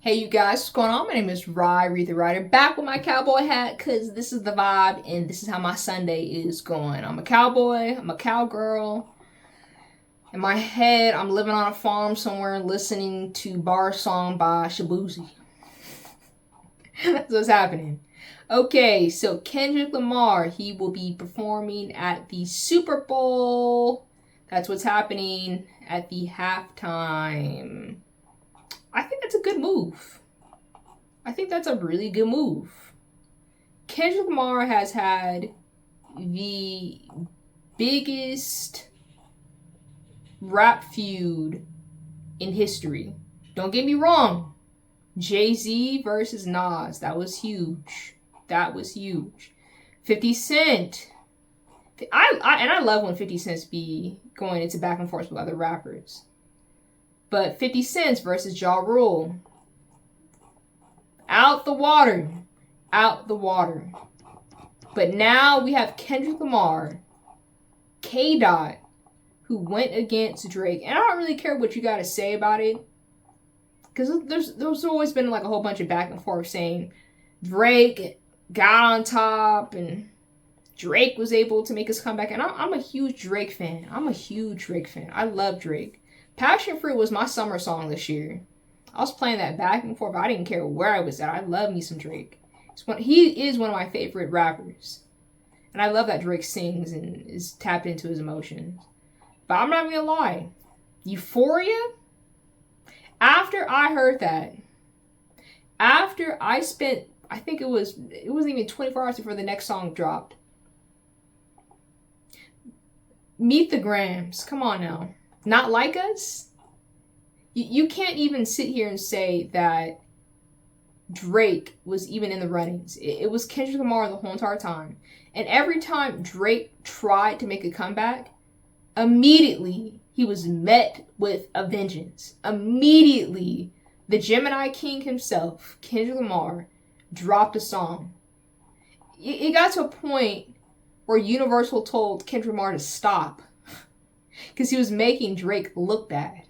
Hey you guys, what's going on? My name is Ryrie the Writer, back with my cowboy hat because this is the vibe and this is how my Sunday is going. I'm a cowboy, I'm a cowgirl. In my head, I'm living on a farm somewhere listening to Bar Song by Shabuzi. That's what's happening. Okay, so Kendrick Lamar, he will be performing at the Super Bowl. That's what's happening at the halftime. I think that's a good move. I think that's a really good move. Kendrick Lamar has had the biggest rap feud in history. Don't get me wrong. Jay-Z versus Nas. That was huge. That was huge. 50 Cent. I love when 50 Cent be going into back and forth with other rappers. But 50 Cent versus Ja Rule. Out the water. Out the water. But now we have Kendrick Lamar, K-Dot, who went against Drake. And I don't really care what you got to say about it. Because there's always been like a whole bunch of back and forth saying Drake got on top and Drake was able to make his comeback. And I'm a huge Drake fan. I love Drake. Passion Fruit was my summer song this year. I was playing that back and forth. I didn't care where I was at. I love me some Drake. He is one of my favorite rappers. And I love that Drake sings and is tapped into his emotions. But I'm not going to lie. Euphoria? After I heard that, after I spent, I think it wasn't even 24 hours before the next song dropped. Meet the Grams. Come on now. Not Like Us? You can't even sit here and say that Drake was even in the runnings. It was Kendrick Lamar the whole entire time. And every time Drake tried to make a comeback, immediately he was met with a vengeance. Immediately, the Gemini King himself, Kendrick Lamar, dropped a song. It got to a point where Universal told Kendrick Lamar to stop. Because he was making Drake look bad.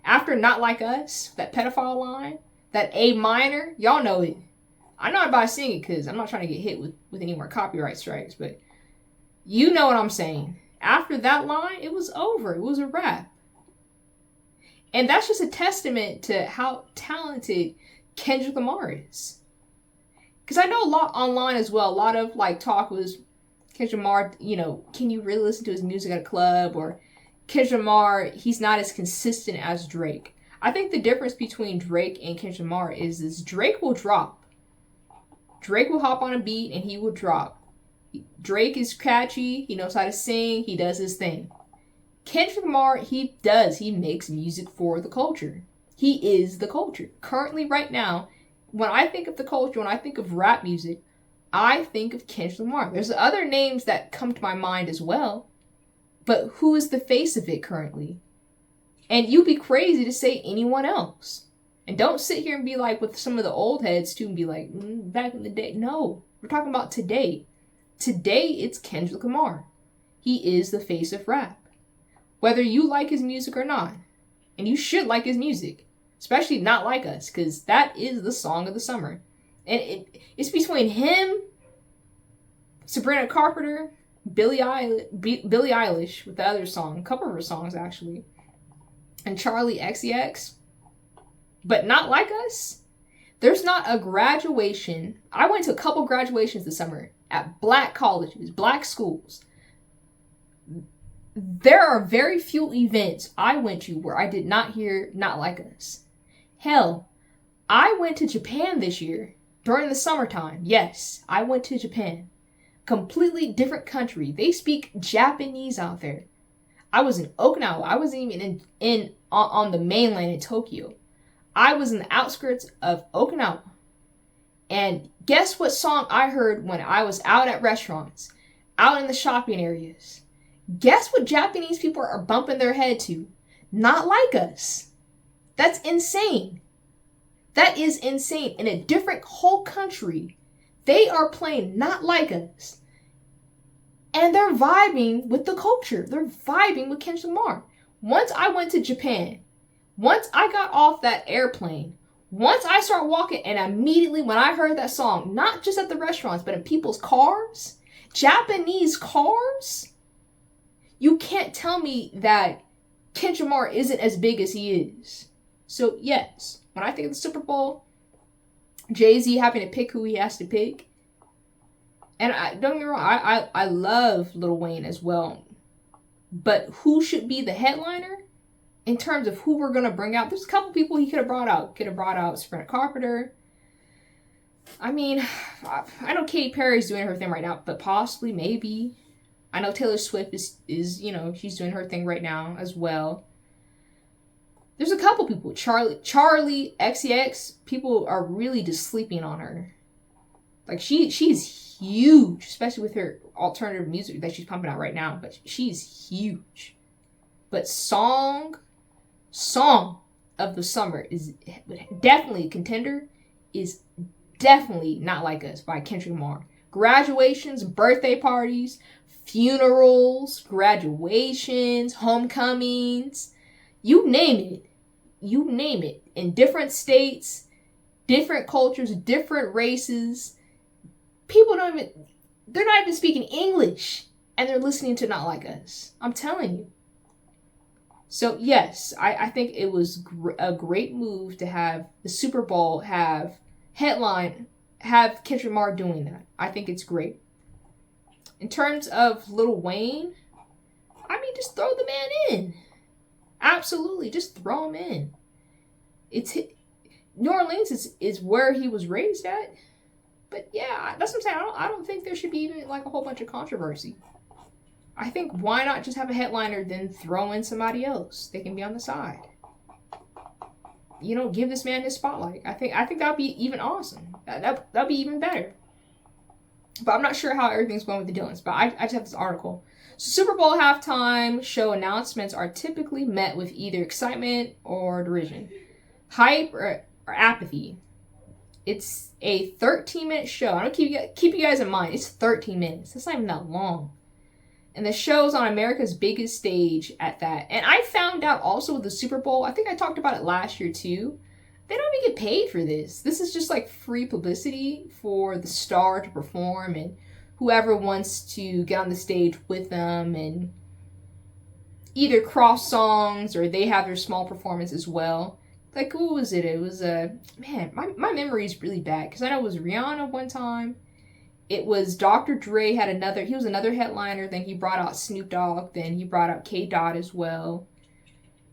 After Not Like Us, that pedophile line, that A minor, y'all know it. I'm not about to sing it because I'm not trying to get hit with any more copyright strikes, but you know what I'm saying. After that line, it was over. It was a wrap. And that's just a testament to how talented Kendrick Lamar is. Because I know a lot online as well. A lot of talk was Kendrick Lamar, can you really listen to his music at a club? Or Kendrick Lamar, he's not as consistent as Drake. I think the difference between Drake and Kendrick Lamar is Drake will drop. Drake will hop on a beat and he will drop. Drake is catchy. He knows how to sing. He does his thing. Kendrick Lamar, he makes music for the culture. He is the culture. Currently, right now, when I think of the culture, when I think of rap music, I think of Kendrick Lamar. There's other names that come to my mind as well. But who is the face of it currently? And you'd be crazy to say anyone else. And don't sit here and be like with some of the old heads too and be like, back in the day. No, we're talking about today. Today, it's Kendrick Lamar. He is the face of rap. Whether you like his music or not. And you should like his music. Especially Not Like Us, because that is the song of the summer. And it's between him, Sabrina Carpenter, Billie Eilish with the other song, a couple of her songs actually, and Charlie XCX. But Not Like Us, there's not a graduation. I went to a couple graduations this summer at black colleges, black schools. There are very few events I went to where I did not hear Not Like Us. Hell, I went to Japan this year during the summertime. Yes, I went to Japan. Completely different country. They speak Japanese out there. I was in Okinawa. I wasn't even on the mainland in Tokyo. I was in the outskirts of Okinawa. And guess what song I heard when I was out at restaurants, out in the shopping areas? Guess what Japanese people are bumping their head to? Not Like Us. That's insane. That is insane. In a different whole country, they are playing Not Like Us. And they're vibing with the culture. They're vibing with Kendrick Lamar. Once I went to Japan, once I got off that airplane, Once I start walking, and immediately when I heard that song, not just at the restaurants, but in people's cars, Japanese cars, you can't tell me that Kendrick Lamar isn't as big as he is. So yes, when I think of the Super Bowl, Jay-Z having to pick who he has to pick, and don't get me wrong, I love Lil Wayne as well, but who should be the headliner in terms of who we're going to bring out? There's a couple people he could have brought out. Could have brought out Sabrina Carpenter. I mean, I know Katy Perry's doing her thing right now, but possibly, maybe. I know Taylor Swift is she's doing her thing right now as well. There's a couple people. Charlie XCX, people are really just sleeping on her. Like, she's huge, especially with her alternative music that she's pumping out right now, but she's huge. But song of the summer is definitely a contender, is definitely Not Like Us by Kendrick Lamar. Graduations, birthday parties, funerals, graduations, homecomings, you name it, in different states, different cultures, different races, they're not even speaking English, and they're listening to Not Like Us. I'm telling you. So yes, I think it was a great move to have the Super Bowl have Kendrick Lamar doing that. I think it's great. In terms of Lil Wayne, I mean, just throw the man in. Absolutely, just throw him in. New Orleans is where he was raised at. But yeah, that's what I'm saying. I don't think there should be even like a whole bunch of controversy. I think why not just have a headliner, then throw in somebody else? They can be on the side. Give this man his spotlight. I think that'd be even awesome. That'd be even better. But I'm not sure how everything's going with the Dylans. But I just have this article. So Super Bowl halftime show announcements are typically met with either excitement or derision, hype or apathy. It's a 13-minute show. I don't keep you guys in mind. It's 13 minutes. That's not even that long. And the show's on America's biggest stage at that. And I found out also with the Super Bowl, I think I talked about it last year too, they don't even get paid for this. This is just like free publicity for the star to perform and whoever wants to get on the stage with them and either cross songs or they have their small performance as well. Like, who was it? It was, man, my memory is really bad because I know it was Rihanna one time. It was Dr. Dre he was another headliner. Then he brought out Snoop Dogg. Then he brought out K-Dot as well.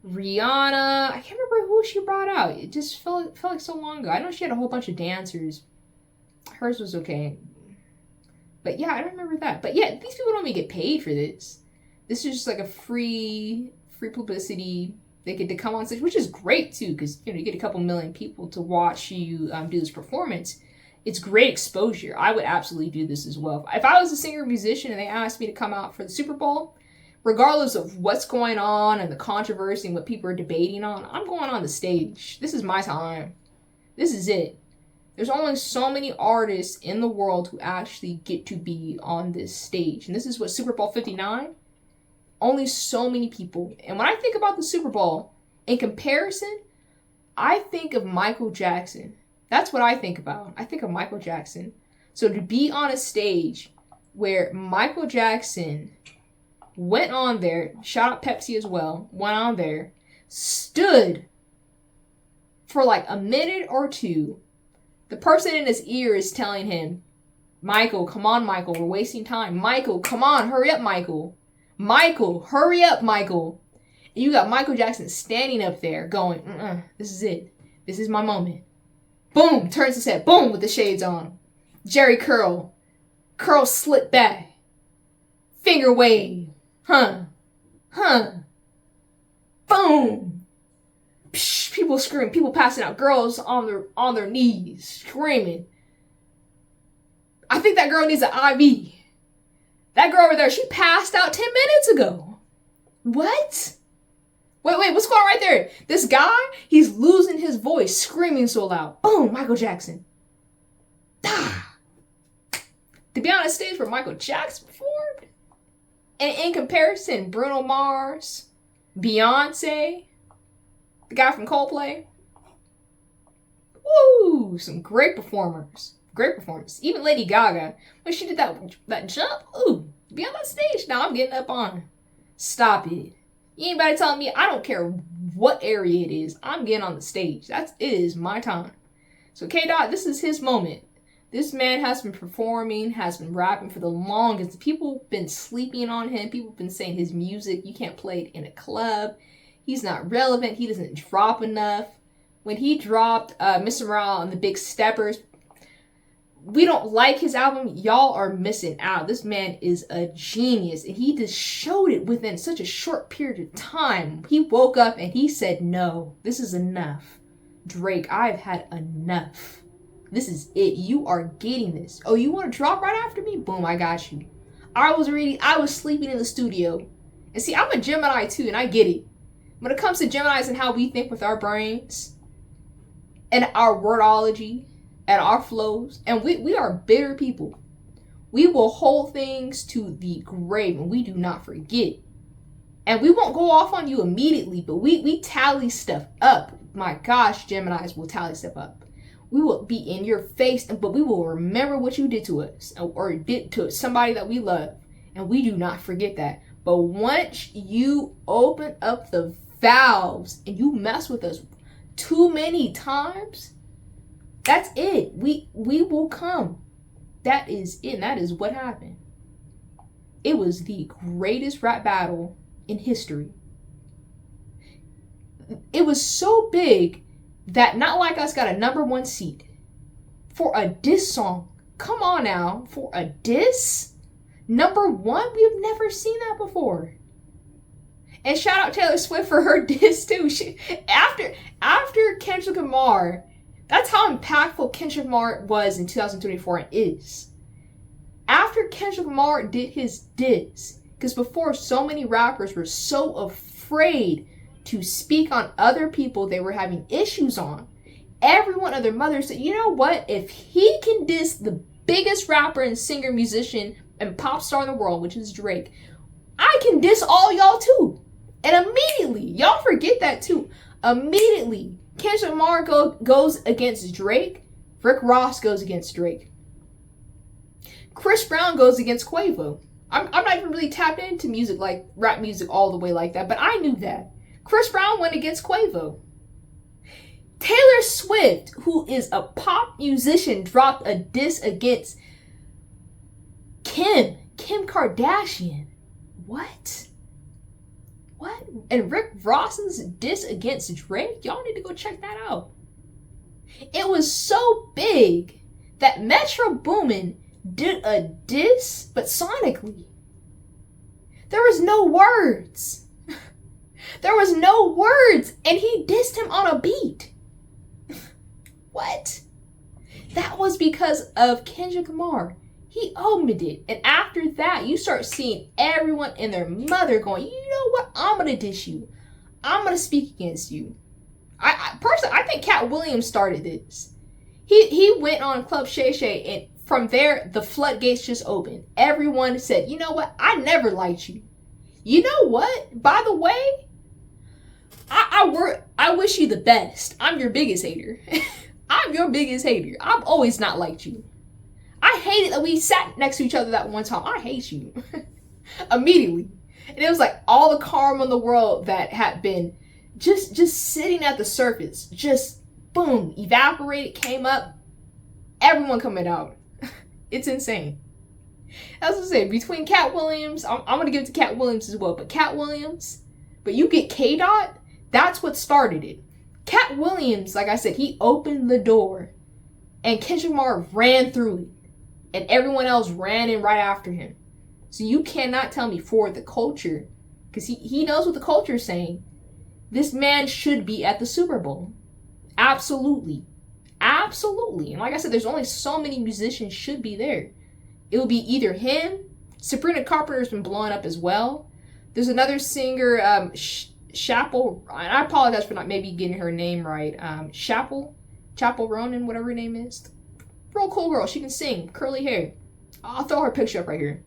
Rihanna, I can't remember who she brought out. It just felt like so long ago. I know she had a whole bunch of dancers. Hers was okay. But yeah, I don't remember that. But yeah, these people don't even get paid for this. This is just like a free publicity. They get to come on stage, which is great too, because you get a couple million people to watch you do this performance. It's great exposure. I would absolutely do this as well. If I was a singer or musician and they asked me to come out for the Super Bowl, regardless of what's going on and the controversy and what people are debating on, I'm going on the stage. This is my time. This is it. There's only so many artists in the world who actually get to be on this stage. And this is what, Super Bowl 59? Only so many people. And when I think about the Super Bowl, in comparison, I think of Michael Jackson. That's what I think about. I think of Michael Jackson. So to be on a stage where Michael Jackson went on there, shout out Pepsi as well, went on there, stood for like a minute or two. The person in his ear is telling him, Michael, come on, Michael, we're wasting time. Michael, come on, hurry up, Michael. Michael, hurry up, Michael. And you got Michael Jackson standing up there going, this is it. This is my moment. Boom, turns his head. Boom, with the shades on. Jerry curl. Curl slip back. Finger wave. Huh. Boom. Psh, people scream. People passing out. Girls on their knees screaming. I think that girl needs an IV. That girl over there, she passed out 10 minutes ago. What? Wait, what's going on right there? This guy, he's losing his voice, screaming so loud. Boom, Michael Jackson. Ah. To be on a stage where Michael Jackson performed, and in comparison, Bruno Mars, Beyonce, the guy from Coldplay. some great performers. Great performance. Even Lady Gaga, when she did that jump, ooh, be on that stage. Now I'm getting up on. Stop it. You ain't about to tell me I don't care what area it is. I'm getting on the stage. It is my time. So K-Dot, this is his moment. This man has been performing, has been rapping for the longest. People have been sleeping on him. People have been saying his music, you can't play it in a club. He's not relevant. He doesn't drop enough. When he dropped Mr. Morale and the Big Steppers, we don't like his album. Y'all are missing out. This man is a genius, and he just showed it within such a short period of time. He woke up and he said, no, this is enough. Drake, I've had enough. This is it. You are getting this. Oh, you want to drop right after me? Boom, I got you. I was sleeping in the studio. And see, I'm a Gemini too, and I get it. When it comes to Geminis and how we think with our brains and our wordology and our flows, and we are bitter people. We will hold things to the grave and we do not forget. And we won't go off on you immediately, but we tally stuff up. My gosh, Geminis will tally stuff up. We will be in your face, but we will remember what you did to us or did to somebody that we love. And we do not forget that. But once you open up the valves and you mess with us too many times, that's it. We will come. That is it. That is what happened. It was the greatest rap battle in history. It was so big that Not Like Us got a #1 seed for a diss song. Come on now, for a diss? #1? We have never seen that before. And shout out Taylor Swift for her diss too. After Kendrick Lamar, that's how impactful Kendrick Lamar was in 2024 and is. After Kendrick Lamar did his diss, because before so many rappers were so afraid to speak on other people they were having issues on, everyone and their mother said, you know what? If he can diss the biggest rapper and singer, musician, and pop star in the world, which is Drake, I can diss all y'all too. And immediately, y'all forget that too. Immediately, Kendrick Lamar goes against Drake. Rick Ross goes against Drake. Chris Brown goes against Quavo. I'm not even really tapped into music, like rap music all the way like that, but I knew that. Chris Brown went against Quavo. Taylor Swift, who is a pop musician, dropped a diss against Kim Kardashian. What? And Rick Ross's diss against Drake? Y'all need to go check that out. It was so big that Metro Boomin did a diss, but sonically. There was no words. There was no words, and he dissed him on a beat. What? That was because of Kendrick Lamar. He owned it. And after that, you start seeing everyone and their mother going, you know what? I'm going to diss you. I'm going to speak against you. I personally, I think Cat Williams started this. He went on Club Shay Shay, and from there, the floodgates just opened. Everyone said, you know what? I never liked you. You know what? By the way, I wish you the best. I'm your biggest hater. I'm your biggest hater. I've always not liked you. I hated that we sat next to each other that one time. I hate you. Immediately. And it was like all the karma in the world that had been just sitting at the surface. Just boom, evaporated, came up. Everyone coming out. It's insane. As I say, between Cat Williams, I'm going to give it to Cat Williams as well. But Cat Williams, but you get K-Dot, that's what started it. Cat Williams, like I said, he opened the door. And Kendrick Lamar ran through it. And everyone else ran in right after him. So you cannot tell me for the culture, because he knows what the culture is saying, this man should be at the Super Bowl. Absolutely. Absolutely. And like I said, there's only so many musicians should be there. It would be either him, Sabrina Carpenter's been blowing up as well. There's another singer, Chapel, and I apologize for not maybe getting her name right. Chapel Ronan, whatever her name is. Real cool girl. She can sing. Curly hair. I'll throw her picture up right here.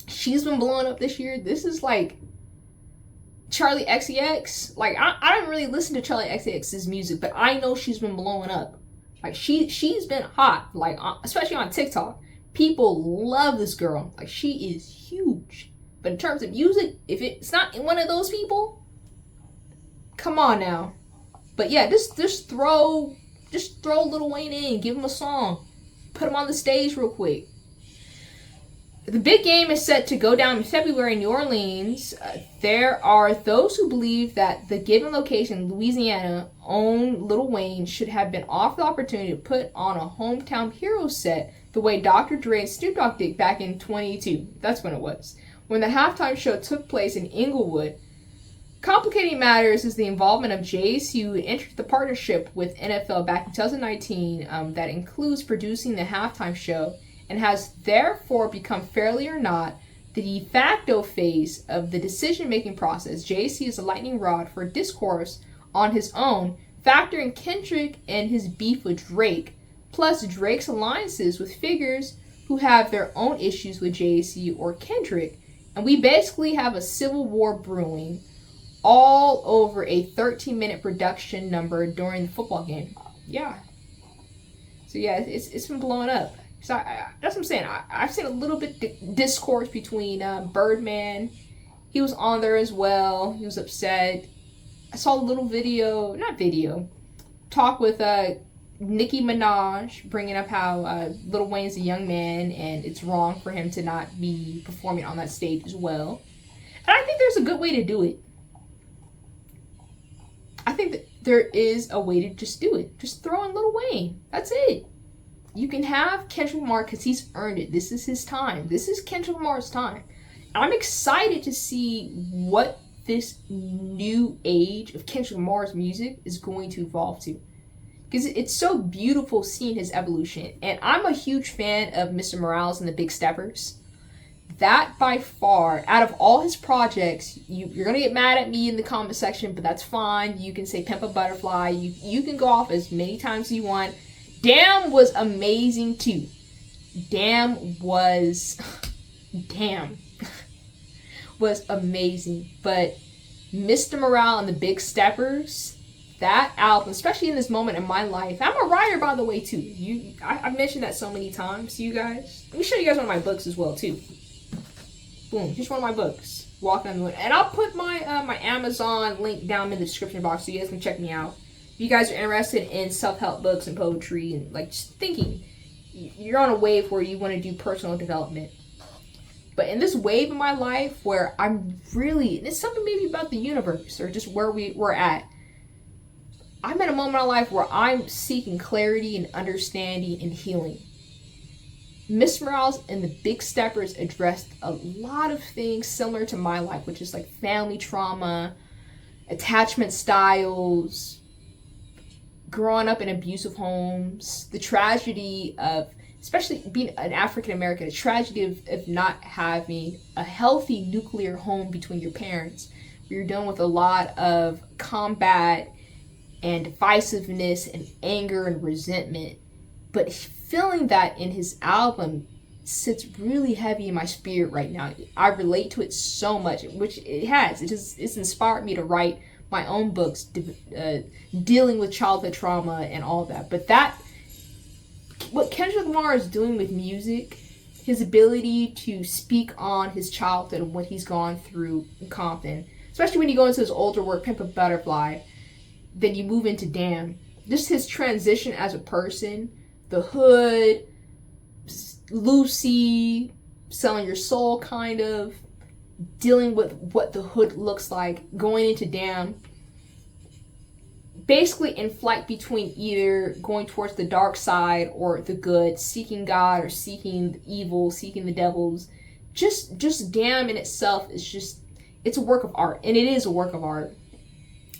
She's been blowing up this year. This is like Charlie XCX. Like, I don't really listen to Charlie XCX's music, but I know she's been blowing up. Like she's been hot, like especially on TikTok. People love this girl. Like she is huge. But in terms of music, if it's not one of those people, come on now. But yeah, just throw Lil Wayne in, give him a song, put him on the stage real quick. The big game is set to go down in February in New Orleans. There are those who believe that the given location, Louisiana, owned Lil Wayne should have been offered the opportunity to put on a hometown hero set the way Dr. Dre and Snoop Dogg did back in 2022. That's when it was. When the halftime show took place in Inglewood. Complicating matters is the involvement of Jay-Z, who entered the partnership with NFL back in 2019 that includes producing the halftime show, and has therefore become, fairly or not, the de facto face of the decision-making process. Jay-Z is a lightning rod for discourse on his own, factoring Kendrick and his beef with Drake, plus Drake's alliances with figures who have their own issues with Jay-Z or Kendrick. And we basically have a civil war brewing all over a 13-minute production number during the football game. Yeah. So yeah, it's been blowing up. So that's what I'm saying. I've seen a little bit discourse between Birdman. He was on there as well. He was upset. I saw a little talk with Nicki Minaj, bringing up how Lil Wayne's a young man and it's wrong for him to not be performing on that stage as well. And I think there's a good way to do it. I think that there is a way to just do it. Just throw in Lil Wayne. That's it. You can have Kendrick Lamar because he's earned it. This is his time. This is Kendrick Lamar's time. I'm excited to see what this new age of Kendrick Lamar's music is going to evolve to. Because it's so beautiful seeing his evolution. And I'm a huge fan of Mr. Morales and the Big Steppers. That by far, out of all his projects, you're going to get mad at me in the comment section, but that's fine. You can say Pimp a Butterfly. You can go off as many times as you want. Damn was amazing too. Damn was amazing. But Mr. Morale and the Big Steppers, that album, especially in this moment in my life. I'm a writer, by the way, too. I've mentioned that so many times to you guys. Let me show you guys one of my books as well, too. Boom, here's one of my books. Walking on the Wind. And I'll put my my Amazon link down in the description box so you guys can check me out. If you guys are interested in self-help books and poetry and like just thinking, you're on a wave where you want to do personal development. But in this wave in my life where I'm really, it's something maybe about the universe or just where we're at. I'm at a moment in my life where I'm seeking clarity and understanding and healing. Miss Morales and the Big Steppers addressed a lot of things similar to my life, which is like family trauma, attachment styles, growing up in abusive homes, the tragedy of, especially being an African American, the tragedy of not having a healthy nuclear home between your parents. You're dealing with a lot of combat and divisiveness and anger and resentment. But feeling that in his album sits really heavy in my spirit right now. I relate to it so much, which it has. It's inspired me to write my own books dealing with childhood trauma and all that. But what Kendrick Lamar is doing with music, his ability to speak on his childhood and what he's gone through in Compton, especially when you go into his older work, Pimp a Butterfly, then you move into Damn. Just his transition as a person, the hood, Lucy, selling your soul kind of, dealing with what the hood looks like, going into Damn, basically in flight between either going towards the dark side or the good, seeking God or seeking the evil, seeking the devils. Just Damn in itself is just, it's a work of art, and it is a work of art.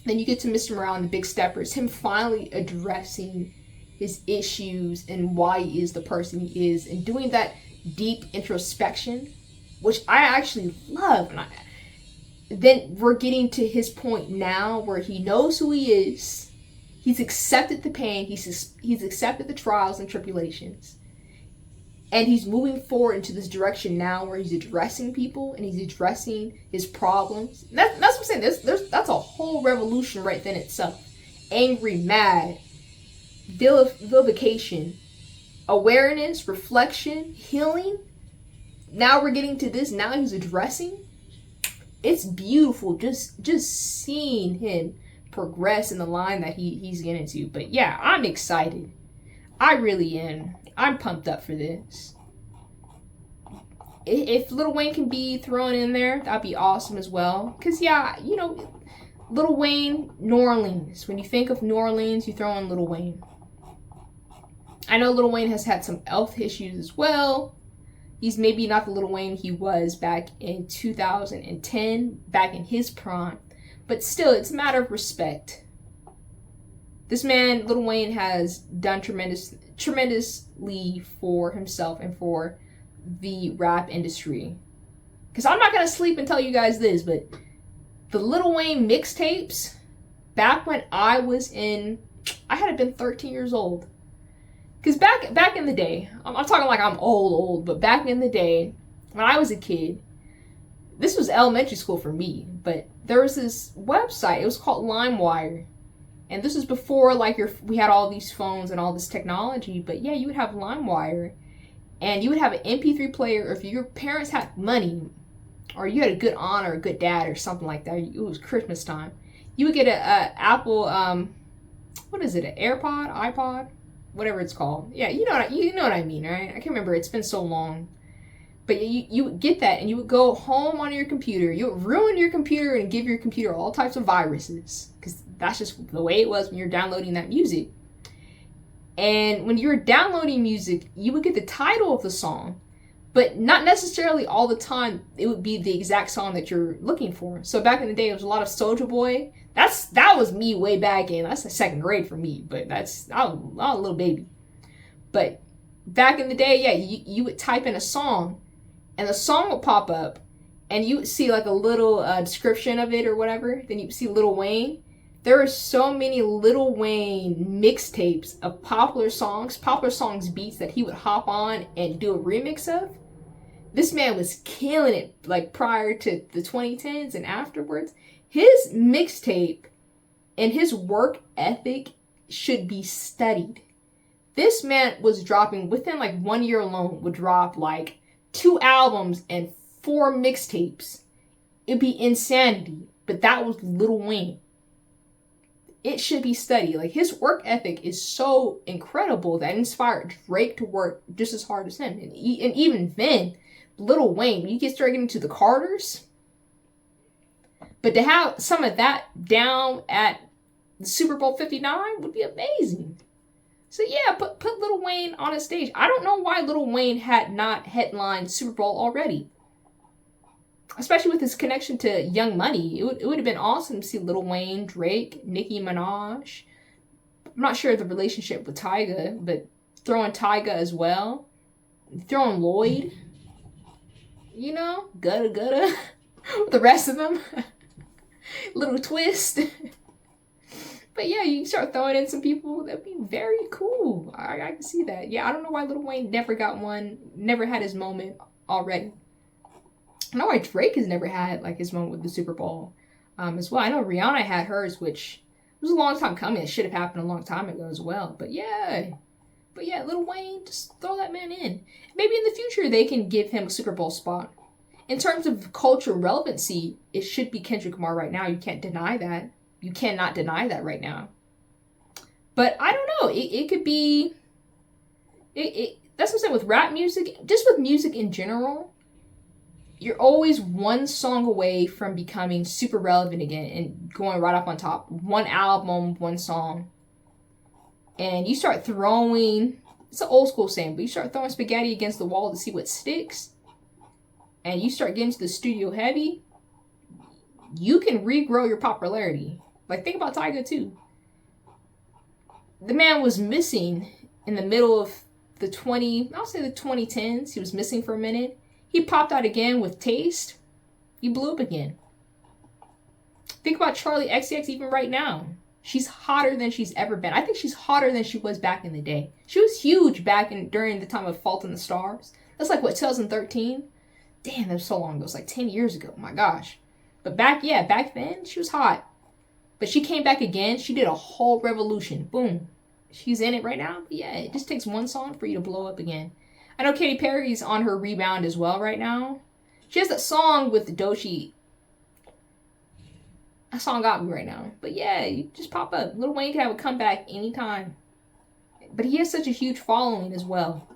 Then you get to Mr. Morale and the Big Steppers, him finally addressing his issues and why he is the person he is, and doing that deep introspection, which I actually love. And then we're getting to his point now where he knows who he is. He's accepted the pain. He's accepted the trials and tribulations. And he's moving forward into this direction now where he's addressing people and he's addressing his problems. And that's what I'm saying. That's a whole revolution right then itself. Angry, mad, vilification, awareness, reflection, healing. Now we're getting to this. Now he's addressing. It's beautiful just seeing him progress in the line that he's getting to. But yeah, I'm excited. I really am. I'm pumped up for this. If Lil Wayne can be thrown in there, that'd be awesome as well. Because yeah, you know, Lil Wayne, New Orleans. When you think of New Orleans, you throw in Lil Wayne. I know Lil Wayne has had some health issues as well. He's maybe not the Lil Wayne he was back in 2010, back in his prime. But still, it's a matter of respect. This man, Lil Wayne, has done tremendously for himself and for the rap industry. Because I'm not going to sleep and tell you guys this, but the Lil Wayne mixtapes, back when I had been 13 years old. Because back in the day, I'm talking like I'm old, but back in the day, when I was a kid, this was elementary school for me, but there was this website, it was called LimeWire. And this was before like we had all these phones and all this technology, but yeah, you would have LimeWire, and you would have an MP3 player, or if your parents had money, or you had a good aunt or a good dad or something like that, it was Christmas time, you would get a Apple, what is it, an AirPod, iPod? Whatever it's called. Yeah, you know what I mean, right? I can't remember. It's been so long. But you would get that, and you would go home on your computer. You would ruin your computer and give your computer all types of viruses. Because that's just the way it was when you're downloading that music. And when you were downloading music, you would get the title of the song. But not necessarily all the time it would be the exact song that you're looking for. So back in the day, it was a lot of Soulja Boy. That was me way back in. That's the second grade for me. But I was a little baby. But back in the day, yeah, you would type in a song, and the song would pop up, and you would see like a little description of it or whatever. Then you would see Lil Wayne. There are so many Lil Wayne mixtapes of popular songs beats that he would hop on and do a remix of. This man was killing it, like prior to the 2010s and afterwards. His mixtape and his work ethic should be studied. This man was dropping, within like 1 year alone, would drop like 2 albums and 4 mixtapes. It'd be insanity. But that was Lil Wayne. It should be studied. Like, his work ethic is so incredible that it inspired Drake to work just as hard as him. And even then, Lil Wayne, when you get started getting to the Carters, but to have some of that down at the Super Bowl 59 would be amazing. So yeah, put Lil Wayne on a stage. I don't know why Lil Wayne had not headlined Super Bowl already. Especially with his connection to Young Money. It would have been awesome to see Lil Wayne, Drake, Nicki Minaj. I'm not sure of the relationship with Tyga, but throwing Tyga as well. Throwing Lloyd. You know, gutta. The rest of them. Little twist. But yeah, you start throwing in some people, that'd be very cool. I can see that. Yeah, I don't know why Lil Wayne never got one, never had his moment already. I know why Drake has never had like his moment with the Super Bowl as well. I know Rihanna had hers, which was a long time coming. It should have happened a long time ago as well. But yeah, Lil Wayne, just throw that man in. Maybe in the future they can give him a Super Bowl spot. In terms of cultural relevancy, it should be Kendrick Lamar right now. You can't deny that. You cannot deny that right now. But I don't know. It could be... That's what I'm saying with rap music. Just with music in general, you're always one song away from becoming super relevant again and going right up on top. One album, one song. And you start throwing... It's an old school saying, but you start throwing spaghetti against the wall to see what sticks. And you start getting to the studio heavy, you can regrow your popularity. Like, think about Tyga, too. The man was missing in the middle of the 2010s. He was missing for a minute. He popped out again with Taste. He blew up again. Think about Charlie XCX even right now. She's hotter than she's ever been. I think she's hotter than she was back in the day. She was huge during the time of Fault in the Stars. That's like, what, 2013? Damn, that was so long ago. It was like 10 years ago. Oh my gosh. But back then, she was hot. But she came back again. She did a whole revolution. Boom. she's in it right now. But yeah, it just takes one song for you to blow up again. I know Katy Perry's on her rebound as well right now. She has that song with Doechii. That song got me right now. But yeah, you just pop up. Lil Wayne can have a comeback anytime. But he has such a huge following as well.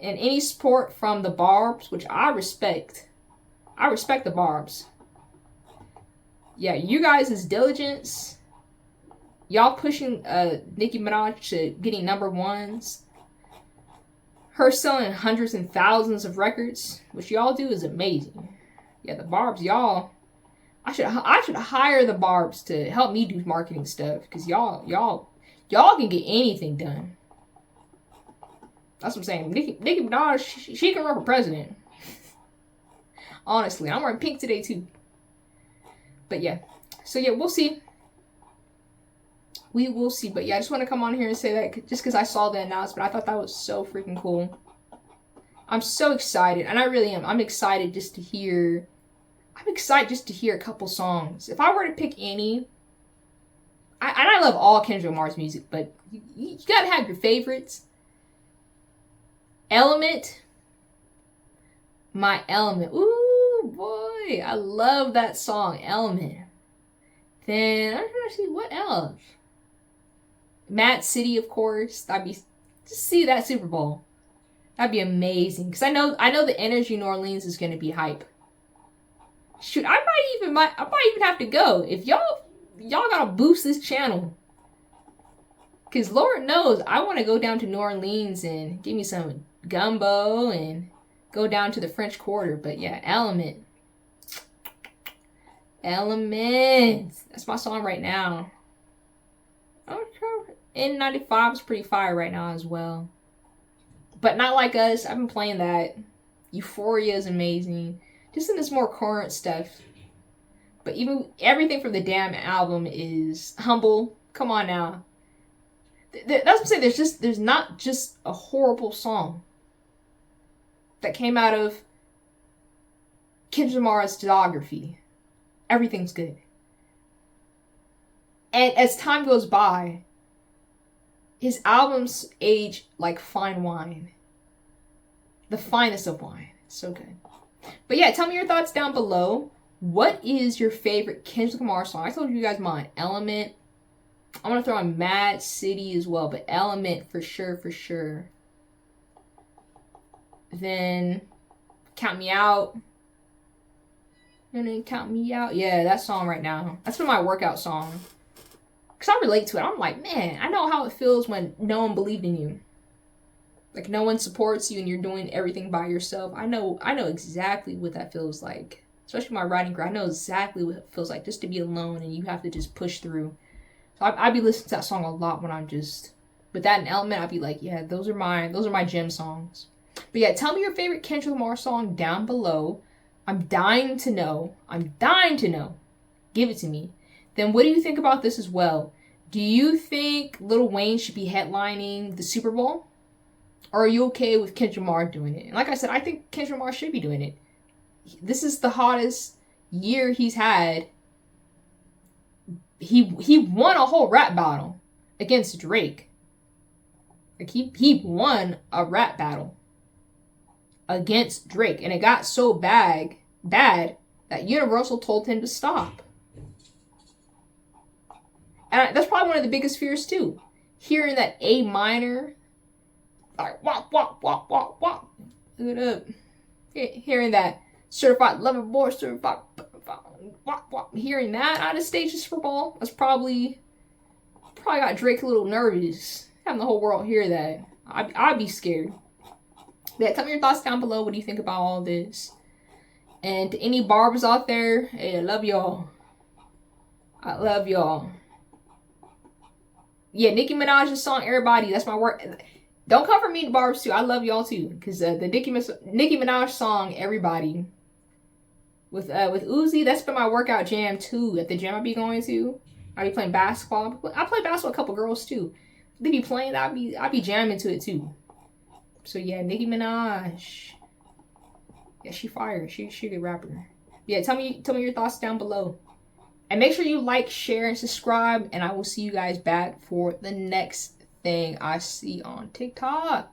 And any support from the Barbs, which I respect. I respect the Barbs. Yeah, you guys' diligence. Y'all pushing Nicki Minaj to getting number ones. Her selling hundreds and thousands of records, which y'all do is amazing. Yeah, the Barbs, y'all. I should hire the Barbs to help me do marketing stuff, because y'all can get anything done. That's what I'm saying. Nicki Minaj, she can run for president. Honestly, I'm wearing pink today too. But yeah, so yeah, we'll see. We will see. But yeah, I just want to come on here and say that just because I saw the announcement, I thought that was so freaking cool. I'm so excited, and I really am. I'm excited just to hear. I'm excited just to hear a couple songs. If I were to pick any, I love all Kendrick Lamar's music, but you gotta have your favorites. Element. My Element. Ooh, boy. I love that song, Element. Then, I'm trying to see what else. Mad City, of course. That'd be, just see that Super Bowl. That'd be amazing. Because I know the energy in New Orleans is going to be hype. Shoot, I might even have to go. If y'all gotta boost this channel. Because Lord knows, I want to go down to New Orleans and give me some gumbo and go down to the French Quarter. But yeah, Element. That's my song right now. N95 is pretty fire right now as well. But Not Like Us, I've been playing that. Euphoria is amazing. Just in this more current stuff. But even everything from the damn album is humble. Come on now. That's what I'm saying. There's not just a horrible song that came out of Kendrick Lamar's discography. Everything's good. And as time goes by, his albums age like fine wine. The finest of wine. So good. But yeah, tell me your thoughts down below. What is your favorite Kendrick Lamar song? I told you guys mine. Element. I'm going to throw in Mad City as well. But Element for sure. Then Count Me Out. And then Count Me Out. Yeah, that song right now. That's been my workout song. Because I relate to it. I'm like, man, I know how it feels when no one believed in you. Like, no one supports you and you're doing everything by yourself. I know exactly what that feels like. Especially my writing career. I know exactly what it feels like just to be alone and you have to just push through. So I'd be listening to that song a lot when I'm just... But that and Element, I'd be like, yeah, those are my gym songs. But yeah, tell me your favorite Kendrick Lamar song down below. I'm dying to know. Give it to me. Then what do you think about this as well? Do you think Lil Wayne should be headlining the Super Bowl? Or are you okay with Kendrick Lamar doing it? And like I said, I think Kendrick Lamar should be doing it. This is the hottest year he's had. He won a whole rap battle against Drake. Like he won a rap battle against Drake. And it got so bad that Universal told him to stop. And that's probably one of the biggest fears too. Hearing that A minor, like wop wop wop wop wop, look it up. Hearing that certified lover boy, certified wop wop. Hearing that out of stage Super Bowl, that's probably got Drake a little nervous. Having the whole world hear that, I'd be scared. Yeah, tell me your thoughts down below. What do you think about all this? And to any barbers out there, hey, I love y'all. Yeah, Nicki Minaj's song, Everybody, that's my work. Don't come for me, barbers, too. I love y'all, too. Because the Nicki Minaj song, Everybody, with Uzi, that's been my workout jam, too. At the gym I be going to. I be playing basketball. I play basketball with a couple girls, too. They be playing, I be jamming to it, too. So, yeah, Nicki Minaj. Yeah, she fire. She a good rapper. Yeah, tell me your thoughts down below. And make sure you like, share, and subscribe. And I will see you guys back for the next thing I see on TikTok.